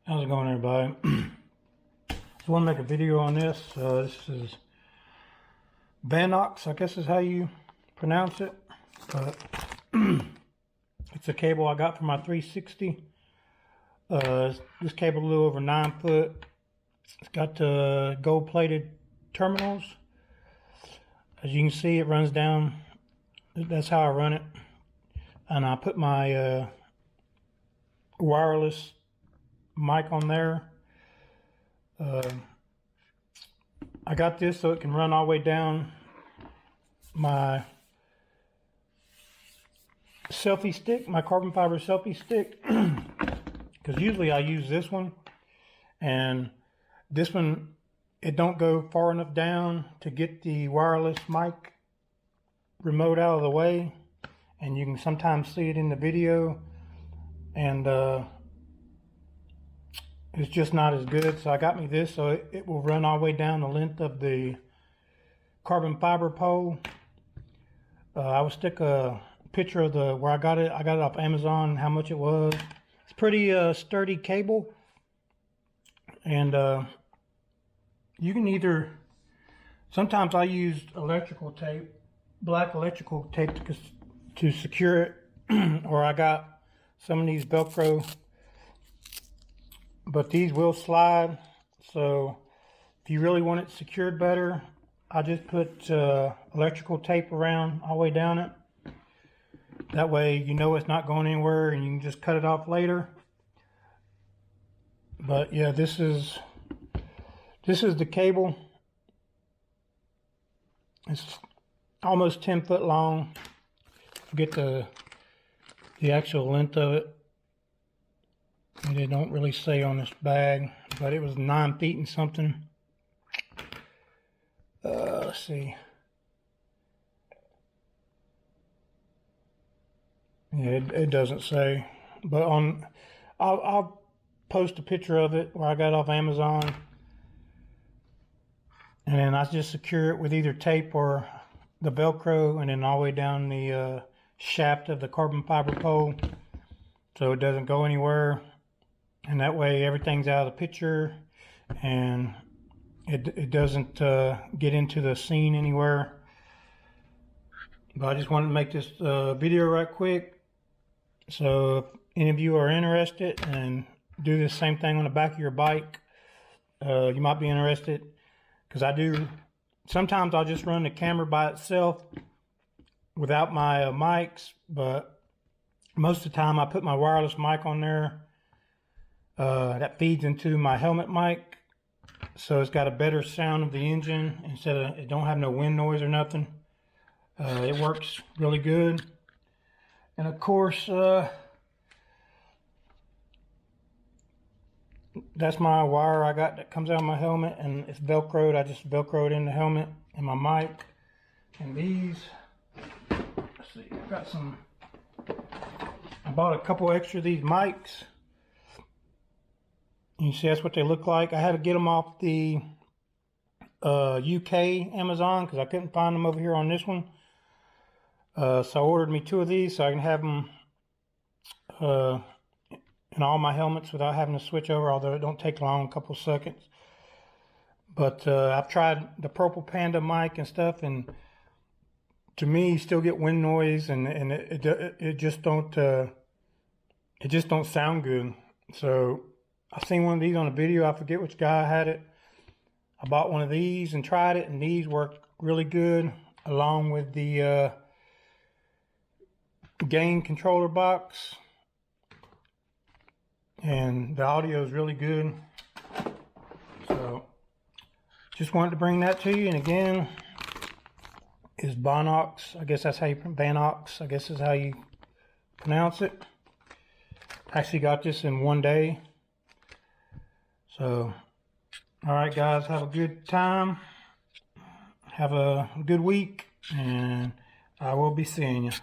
How's it going, everybody? Just want to make a video on this. This is Vanaux, I guess is how you pronounce it. But it's a cable I got for my 360. This cable a little over 9 foot. It's got gold-plated terminals. As you can see, it runs down. That's how I run it. And I put my wireless mic on there. I got this so it can run all the way down my selfie stick, my carbon fiber selfie stick, because usually I use this one, and this one, it don't go far enough down to get the wireless mic remote out of the way, and you can sometimes see it in the video, and it's just not as good. So I got me this so it will run all the way down the length of the carbon fiber pole. I will stick a picture of where I got it. I got it off Amazon, how much it was. It's pretty sturdy cable, and you can either, sometimes I use electrical tape, black electrical tape to secure it, or I got some of these Velcro, but these will slide. So if you really want it secured better, I just put electrical tape around all the way down it. That way you know it's not going anywhere and you can just cut it off later. But yeah, this is the cable. It's almost 10 foot long. Forget the actual length of it. They don't really say on this bag, but it was 9 feet and something. Let's see. Yeah, it doesn't say, but I'll post a picture of it where I got it off Amazon, and then I just secure it with either tape or the Velcro, and then all the way down the shaft of the carbon fiber pole, so it doesn't go anywhere. And that way everything's out of the picture, and it doesn't get into the scene anywhere. But I just wanted to make this video right quick. So if any of you are interested and do the same thing on the back of your bike, you might be interested, because I do. Sometimes I'll just run the camera by itself without my mics, but most of the time I put my wireless mic on there. That feeds into my helmet mic, so it's got a better sound of the engine instead of, it don't have no wind noise or nothing. It works really good. And of course, that's my wire I got that comes out of my helmet, and it's Velcroed. I just Velcroed in the helmet and my mic. And these, let's see, I got some, I bought a couple extra of these mics. You see, that's what they look like. I had to get them off the UK Amazon because I couldn't find them over here on this one. So I ordered me 2 of these so I can have them in all my helmets without having to switch over, although it don't take long, a couple seconds. But I've tried the Purple Panda mic and stuff, and to me, you still get wind noise, and it just don't sound good. So I seen one of these on a video. I forget which guy had it. I bought one of these and tried it, and these worked really good along with the gain controller box, and the audio is really good. So just wanted to bring that to you. And again, is Vanaux. I guess that's how you Vanaux. I guess is how you pronounce it. Actually got this in 1 day. So, all right, guys, have a good time. Have a good week, and I will be seeing you.